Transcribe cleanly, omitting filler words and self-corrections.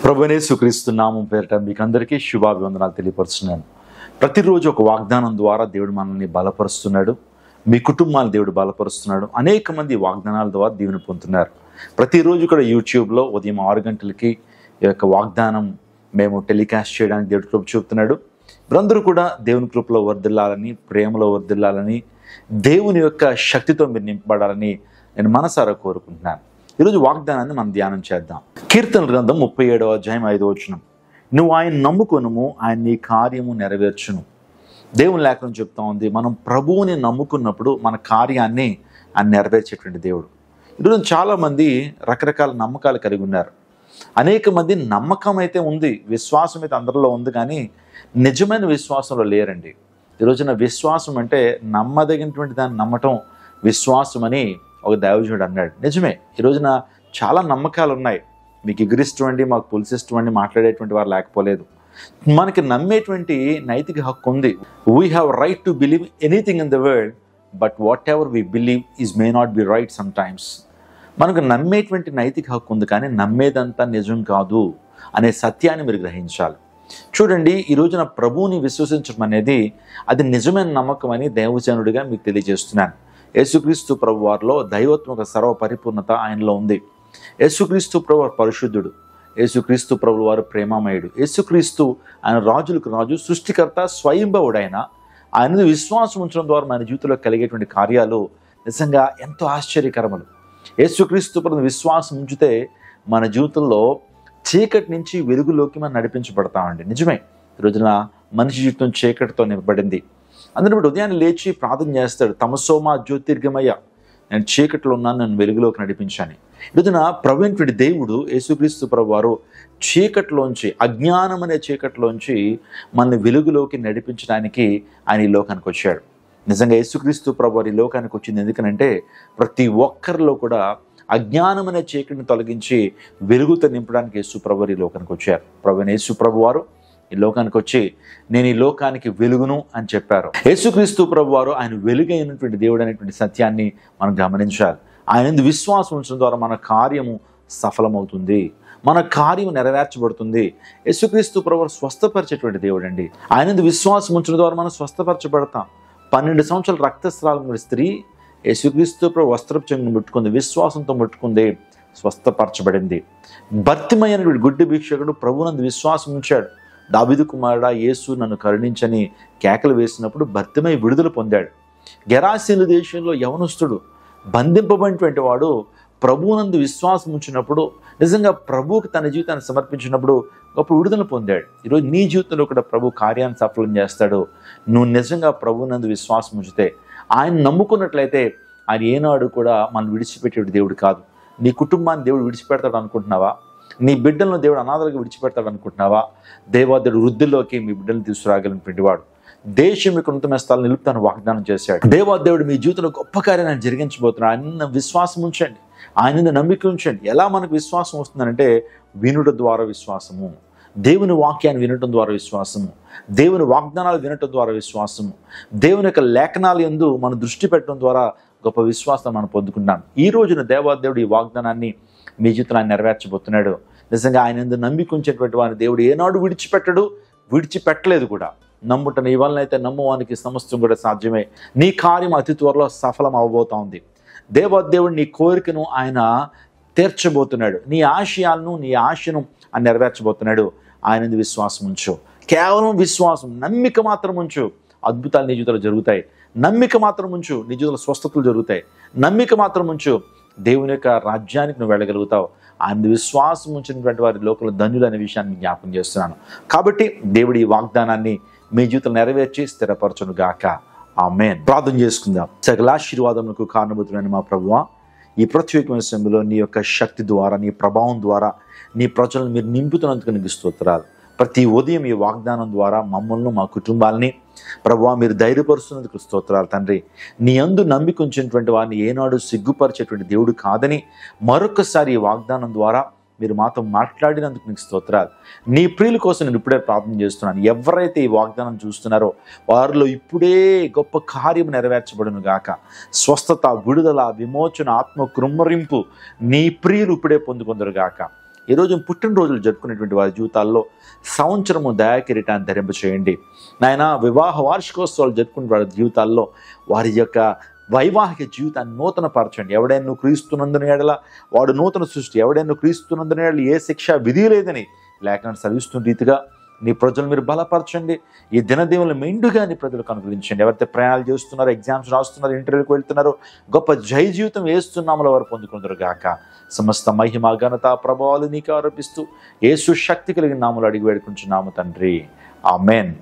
ప్రభువైన యేసుక్రీస్తు నామం పేరిట మీకు అందరికీ శుభాభివందనాలు తెలియపరుస్తున్నాను. ప్రతిరోజు ఒక వాగ్దానం ద్వారా దేవుడు మనల్ని బలపరుస్తున్నాడు. మీ కుటుంబాన్ని దేవుడు బలపరుస్తున్నాడు. అనేక మంది వాగ్దానాల ద్వారా దీవెన పొందుతున్నారు. ప్రతిరోజు కూడా యూట్యూబ్లో ఉదయం 6 గంటలకి ఈ యొక్క వాగ్దానం మేము టెలికాస్ట్ చేయడానికి దేవుడు కృప చూపుతున్నాడు. మీరందరూ కూడా దేవుని కృపలో వర్ధిల్లాలని, ప్రేమలో వర్ధిల్లాలని, దేవుని యొక్క శక్తితో మీరు నింపబడాలని నేను మనసారా కోరుకుంటున్నాను. ఈరోజు వాగ్దానాన్ని మనం ధ్యానం చేద్దాం. కీర్తనల గ్రంథం 37వ అధ్యాయం 5వ వచనం. నువ్వు ఆయన నమ్ముకొనుము, ఆయన నీ కార్యము నెరవేర్చును. దేవుని లేఖనం చెప్తా ఉంది, మనం ప్రభువుని నమ్ముకున్నప్పుడు మన కార్యాన్ని ఆయన నెరవేర్చేటువంటి దేవుడు. ఈరోజు చాలామంది రకరకాల నమ్మకాలు కలిగి ఉన్నారు. అనేక మంది నమ్మకం అయితే ఉంది, విశ్వాసం అయితే అందరిలో ఉంది, కానీ నిజమైన విశ్వాసంలో లేరండి. ఈరోజున విశ్వాసం అంటే నమ్మదగినటువంటి దాన్ని నమ్మటం విశ్వాసం అని ఒక దైవజనుడు అన్నాడు. నిజమే, ఈరోజున చాలా నమ్మకాలు ఉన్నాయి. మీకు ఎగురిష్టం అండి, మాకు పులిసిష్టం అండి మాట్లాడేటువంటి వారు లేకపోలేదు. మనకి నమ్మేటువంటి నైతిక హక్కు ఉంది. We have right to believe anything in the world, but what ever we believe is may not be write some times. మనకు నమ్మేటువంటి నైతిక హక్కు ఉంది, కానీ నమ్మేదంతా నిజం కాదు అనే సత్యాన్ని మీరు గ్రహించాలి. చూడండి, ఈ రోజున ప్రభువుని విశ్వసించడం అనేది అది నిజమైన నమ్మకం అని దైవజనుడిగా మీకు తెలియజేస్తున్నాను. యేసుక్రీస్తు ప్రభు వారిలో దైవత్మక సర్వ పరిపూర్ణత ఆయనలో ఉంది. యేసుక్రీస్తు ప్రభు వారు పరిశుద్ధుడు. యేసుక్రీస్తు ప్రభు వారు ప్రేమమయుడు. యేసుక్రీస్తు ఆయన రాజులకు రాజు, సృష్టికర్త, స్వయంభవుడు. ఆయన విశ్వాసం ఉంచడం ద్వారా మన జీవితంలో కలిగేటువంటి కార్యాలు నిజంగా ఎంతో ఆశ్చర్యకరములు. యేసుక్రీస్తు ప్రభు విశ్వాసం ఉంచితే మన జీవితంలో చీకటి నుంచి వెలుగులోకి మనం నడిపించబడతామండి. నిజమే, ఈరోజున మనిషి జీవితం చీకటితో నింపబడింది. అందులో ఉదయాన్నే లేచి ప్రార్థన చేస్తాడు, తమసోమా జ్యోతిర్గమయ్య, నేను చీకట్లో ఉన్నాను, నన్ను వెలుగులోకి నడిపించాను. ఈరోజున ప్రభువైనటువంటి దేవుడు యేసుక్రీస్తు ప్రభు వారు చీకట్లోంచి, అజ్ఞానం అనే చీకట్లోంచి మనల్ని వెలుగులోకి నడిపించడానికి ఆయన ఈ లోకానికి వచ్చాడు. నిజంగా యేసుక్రీస్తు ప్రభు వారు ఈ లోకానికి వచ్చింది ఎందుకనంటే ప్రతి ఒక్కరిలో కూడా అజ్ఞానం అనే చీకటిని తొలగించి వెలుగుతో నింపడానికి యేసు ప్రభు వారు ఈ లోకానికి వచ్చారు. ప్రభువైన యేసు ప్రభు వారు ఈ లోకానికి వచ్చి నేను ఈ లోకానికి వెలుగును అని చెప్పారు. యేసుక్రీస్తు ప్రభు వారు ఆయన వెలుగైనటువంటి దేవుడు అనేటువంటి సత్యాన్ని మనం గమనించాలి. ఆయన విశ్వాసం ఉంచడం ద్వారా మన కార్యము సఫలమవుతుంది, మన కార్యము నెరవేర్చబడుతుంది. యేసుక్రీస్తు ప్రభు వారు స్వస్థపరిచేటువంటి దేవుడు అండి. ఆయన విశ్వాసం ఉంచడం ద్వారా మనం స్వస్థపరచబడతాం. 12 సంవత్సరాల రక్తస్రావం స్త్రీ యేసుక్రీస్తు ప్రభు వస్త్రపు చెంగును ముట్టుకుంది, విశ్వాసంతో ముట్టుకుంది, స్వస్థపరచబడింది. భర్తిమయ్యనటువంటి గుడ్డి భిక్షకుడు ప్రభువునందు విశ్వాసం ఉంచాడు. దావీదు కుమారుడా యేసు నన్ను కరుణించని కేకలు వేసినప్పుడు భర్తిమై విడుదల పొందాడు. గెరాసీను దేశంలో యవనస్తుడు బంధింపబడినటువంటి వాడు ప్రభువునందు విశ్వాసం ఉంచినప్పుడు, నిజంగా ప్రభువుకి తన జీవితాన్ని సమర్పించినప్పుడు గొప్ప విడుదల పొందాడు. ఈరోజు నీ జీవితంలో కూడా ప్రభు కార్యాన్ని సఫలం చేస్తాడు. నువ్వు నిజంగా ప్రభువునందు విశ్వాసం ఉంచితే, ఆయన నమ్ముకున్నట్లయితే ఆయన ఏనాడు కూడా మనం విడిచిపెట్టే దేవుడు కాదు. నీ కుటుంబాన్ని దేవుడు విడిచిపెడతాడు అనుకుంటున్నావా? నీ బిడ్డలను దేవుడు అనాథలుగా విడిచిపెడతాడు అనుకుంటున్నావా? దేవాదేవుడు వృద్ధిలోకి మీ బిడ్డలను తీసుకురాగలిగినటువంటి వాడు. దేశం యొక్క ఉన్నతమైన స్థలాన్ని నిలుపుతాను వాగ్దానం చేశాడు. దేవాదేవుడు మీ జీవితంలో గొప్ప కార్యాన్ని జరిగించబోతున్నాడు. ఆయన విశ్వాసం ఉంచండి, ఆయన నమ్మిక ఉంచండి. ఎలా మనకు విశ్వాసం వస్తుందంటే వినుట ద్వారా విశ్వాసము, దేవుని వాక్యాన్ని వినటం ద్వారా విశ్వాసము, దేవుని వాగ్దానాలు వినటం ద్వారా విశ్వాసము, దేవుని యొక్క లేఖనాల యందు మనం దృష్టి పెట్టడం ద్వారా గొప్ప విశ్వాసం మనం పొందుకుంటాం. ఈ రోజున దేవాదేవుడు ఈ వాగ్దానాన్ని మీ జీవితంలో ఆయన నెరవేర్చబోతున్నాడు. నిజంగా ఆయన యందు నమ్మిక ఉంచేటువంటి వారిని దేవుడు ఏనాడు విడిచిపెట్టడు, విడిచిపెట్టలేదు కూడా. నమ్ముట నీ వలన అయితే నమ్మువానికి సమస్తం కూడా సాధ్యమే. నీ కార్యం అతి త్వరలో సఫలం అవబోతా ఉంది. దేవాదేవుడు నీ కోరికను ఆయన తీర్చబోతున్నాడు. నీ ఆశయాలను, నీ ఆశను ఆయన నెరవేర్చబోతున్నాడు. ఆయన విశ్వాసం ఉంచు, కేవలం విశ్వాసం, నమ్మిక మాత్రం ఉంచు, అద్భుతాలు నీ జీవితంలో జరుగుతాయి. నమ్మిక మాత్రం ఉంచు, నీ జీవితంలో స్వస్థతలు జరుగుతాయి. నమ్మిక మాత్రం ఉంచు, దేవుని యొక్క రాజ్యానికి నువ్వు వెళ్ళగలుగుతావు. ఆయన విశ్వాసం ఉంచినటువంటి వారి లోకంలో ధన్యులు అనే విషయాన్ని జ్ఞాపకం చేస్తున్నాను. కాబట్టి దేవుడి ఈ వాగ్దానాన్ని మీ జీవితంలో నెరవేర్చి స్థిరపరచును గాక. ఆమేన్. ప్రార్థన చేసుకుందాం. సకల ఆశీర్వాదములకు కారణభూతులైన మా ప్రభువా, ఈ ప్రత్యేకమైన సమయంలో నీ యొక్క శక్తి ద్వారా, నీ ప్రభావం ద్వారా నీ ప్రజలను మీరు నింపుతున్నందుకు నీకు స్తోత్రాలు. ప్రతి ఉదయం ఈ వాగ్దానం ద్వారా మమ్మల్ని, మా కుటుంబాలని ప్రభువా మీరు ధైర్యపరుస్తున్నందుకు స్తోత్రాలు తండ్రి. నీ యందు నమ్మిక ఉంచినటువంటి వారిని ఏనాడు సిగ్గుపరిచేటువంటి దేవుడు కాదని మరొకసారి ఈ వాగ్దానం ద్వారా మీరు మాతో మాట్లాడినందుకు నీకు స్తోత్రాలు. నీ ప్రియుల కోసం నేను ఇప్పుడే ప్రార్థన చేస్తున్నాను. ఎవరైతే ఈ వాగ్దానం చూస్తున్నారో వారిలో ఇప్పుడే గొప్ప కార్యం నెరవేర్చబడును గాక. స్వస్థత, విడుదల, విమోచన, ఆత్మ కృమ్మరింపు నీ ప్రియులు ఇప్పుడే పొందుకుందరు గాక. ఈరోజు పుట్టినరోజులు జరుపుకునేటువంటి వారి జీవితాల్లో సంవత్సరము దయాకిరీటాన్ని ధరింప చేయండి నాయన. వివాహ వార్షికోత్సవాలు జరుపుకునే వారి జీవితాల్లో వారి యొక్క వైవాహిక జీవితాన్ని నూతన పరచండి. ఎవడైనా నువ్వు క్రీస్తునందున ఎడల వాడు నూతన సృష్టి, ఎవడైనా నువ్వు క్రీస్తునందున ఎడల ఏ శిక్ష విధి లేదని లేఖనం సెలవిస్తున్న రీతిగా నీ ప్రజలు మీరు బలపరచండి. ఈ దినదీవులను మెండుగా నీ ప్రజలకు అనుగ్రహించండి. ఎవరైతే ప్రయాణాలు చేస్తున్నారో, ఎగ్జామ్స్ రాస్తున్నారో, ఇంటర్వ్యూకి వెళ్తున్నారో, గొప్ప జయ జీవితం వేస్తున్నామలో వారు పొందుకుందరు గాక. సమస్త మహిమ ఘనత ప్రభావాలు నీకు ఆరోపిస్తూ యేసు శక్తి కలిగిన నామములో అడిగి వేడుకుంటున్నాము తండ్రి. ఆమేన్.